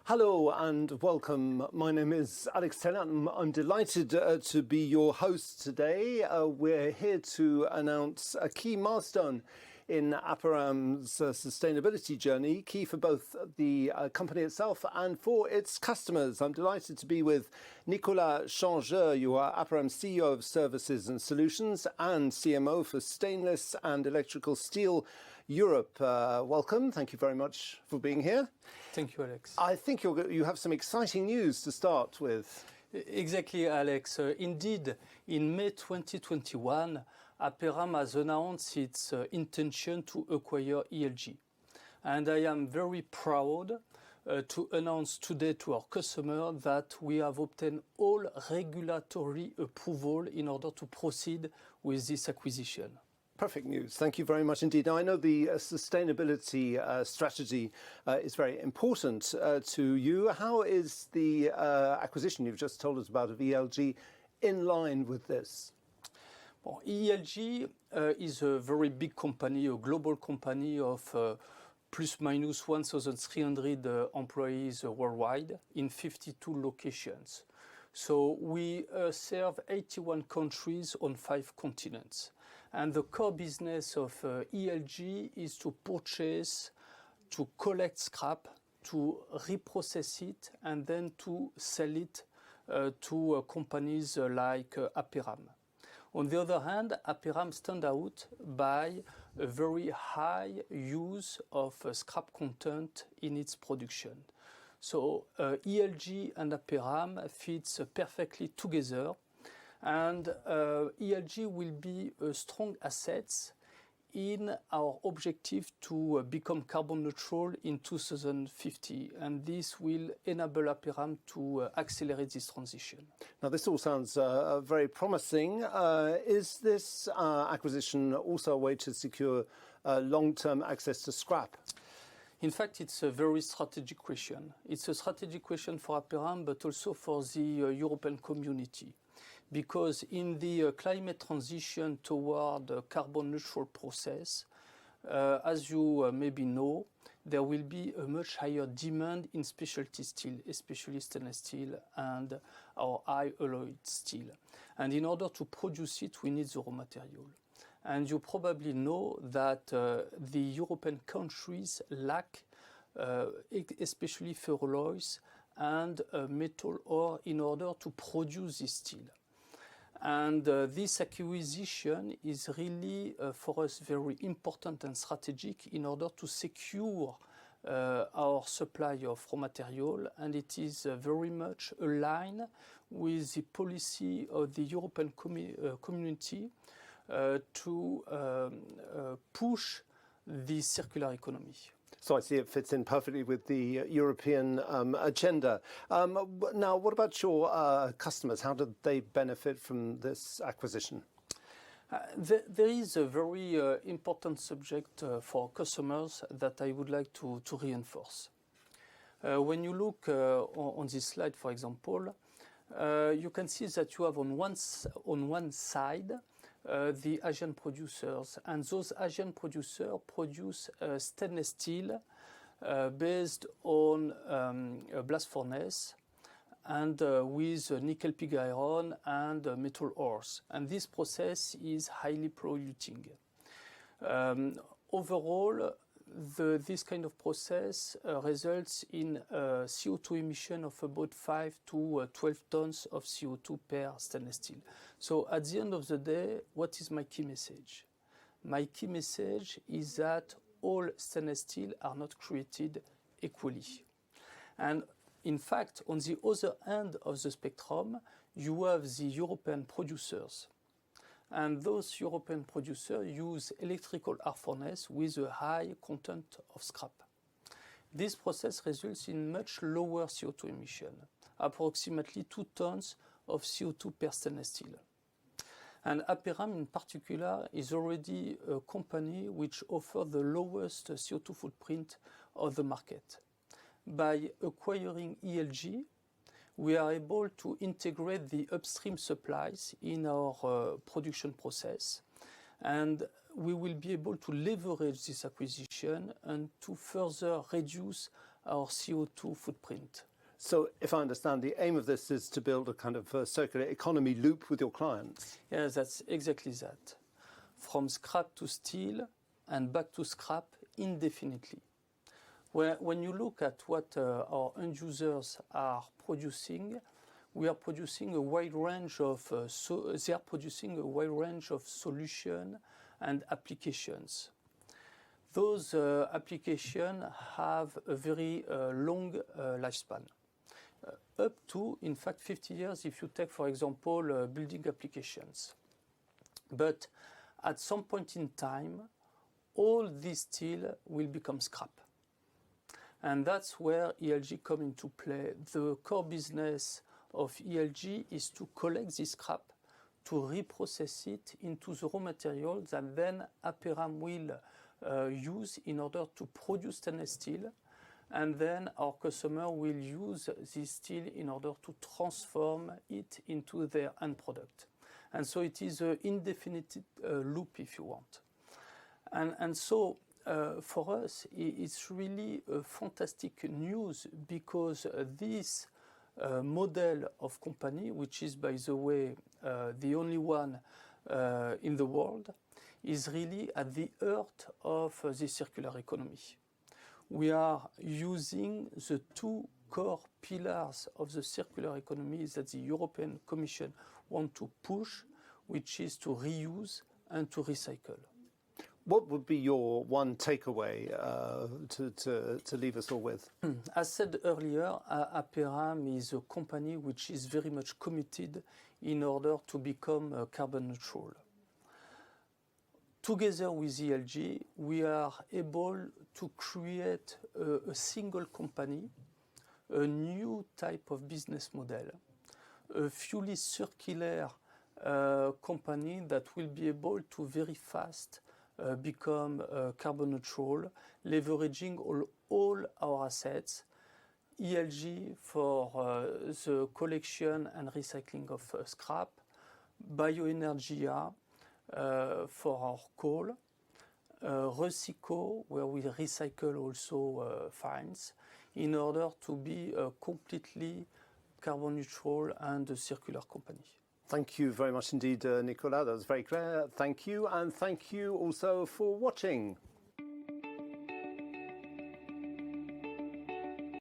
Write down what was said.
Hello and welcome. My name is Alex Taylor. I'm delighted to be your host today. We're here to announce a key milestone in Aperam's sustainability journey, key for both the company itself and for its customers. I'm delighted to be with Nicolas Changeur. You are Aperam's CEO of Services and Solutions and CMO for Stainless and Electrical Steel Europe. Welcome. Thank you very much for being here. Thank you, Alex. I think you have some exciting news to start with. Exactly, Alex. Indeed, in May 2021, Aperam has announced its intention to acquire ELG. And I am very proud to announce today to our customer that we have obtained all regulatory approval in order to proceed with this acquisition. Perfect news. Thank you very much indeed. Now, I know the sustainability strategy is very important to you. How is the acquisition you've just told us about of ELG in line with this? Well, ELG is a very big company, a global company of plus minus 1,300 employees worldwide in 52 locations. So we serve 81 countries on 5 continents. And the core business of ELG is to purchase, to collect scrap, to reprocess it, and then to sell it to companies like Aperam. On the other hand, Aperam stands out by a very high use of scrap content in its production. So ELG and Aperam fits perfectly together. And ELG will be a strong asset in our objective to become carbon neutral in 2050. And this will enable Aperam to accelerate this transition. Now, this all sounds very promising. Is this acquisition also a way to secure long-term access to scrap? In fact, it's a very strategic question. It's a strategic question for Aperam, but also for the European community. Because in the climate transition toward a carbon neutral process, as you maybe know, there will be a much higher demand in specialty steel, especially stainless steel and our high alloyed steel. And in order to produce it, we need the raw material. And you probably know that the European countries lack especially ferroalloys and metal ore in order to produce this steel. And this acquisition is really, for us, very important and strategic in order to secure our supply of raw material. And it is very much aligned with the policy of the European community to push the circular economy. So I see it fits in perfectly with the European agenda. Now, what about your customers? How did they benefit from this acquisition? There is a very important subject for customers that I would like to reinforce. When you look on this slide, for example, you can see that you have on one side the Asian producers, and those Asian producers produce stainless steel based on a blast furnace and with nickel pig iron and metal ores. And this process is highly polluting. Overall, this kind of process results in CO2 emission of about 5 to 12 tons of CO2 per stainless steel. So at the end of the day, what is my key message? My key message is that all stainless steel are not created equally. And in fact, on the other end of the spectrum, you have the European producers. And those European producers use electrical arc furnace with a high content of scrap. This process results in much lower CO2 emission, approximately 2 tons of CO2 per stainless steel. And Aperam in particular is already a company which offers the lowest CO2 footprint of the market. By acquiring ELG, we are able to integrate the upstream supplies in our production process, and we will be able to leverage this acquisition and to further reduce our CO2 footprint. So if I understand, the aim of this is to build a kind of circular economy loop with your clients. Yes, that's exactly that. From scrap to steel and back to scrap indefinitely. When you look at what our end users are producing, we are producing a wide range of they are producing a wide range of solutions and applications. Those applications have a very long lifespan, up to, in fact, 50 years if you take, for example, building applications. But at some point in time, all this steel will become scrap. And that's where ELG comes into play. The core business of ELG is to collect this scrap, to reprocess it into the raw material that then Aperam will use in order to produce stainless steel. And then our customer will use this steel in order to transform it into their end product. And so it is an indefinite loop, if you want. And so for us, it's really fantastic news, because this model of company, which is, by the way, the only one in the world, is really at the heart of the circular economy. We are using the two core pillars of the circular economy that the European Commission wants to push, which is to reuse and to recycle. What would be your one takeaway to leave us all with? As said earlier, Aperam is a company which is very much committed in order to become carbon neutral. Together with ELG, we are able to create a single company, a new type of business model, a fully circular company that will be able to very fast become carbon neutral, leveraging all our assets, ELG for the collection and recycling of scrap, Bioenergia for our coal, Recyco, where we recycle also fines, in order to be completely carbon neutral and a circular company. Thank you very much indeed, Nicolas. That was very clear. Thank you. And thank you also for watching.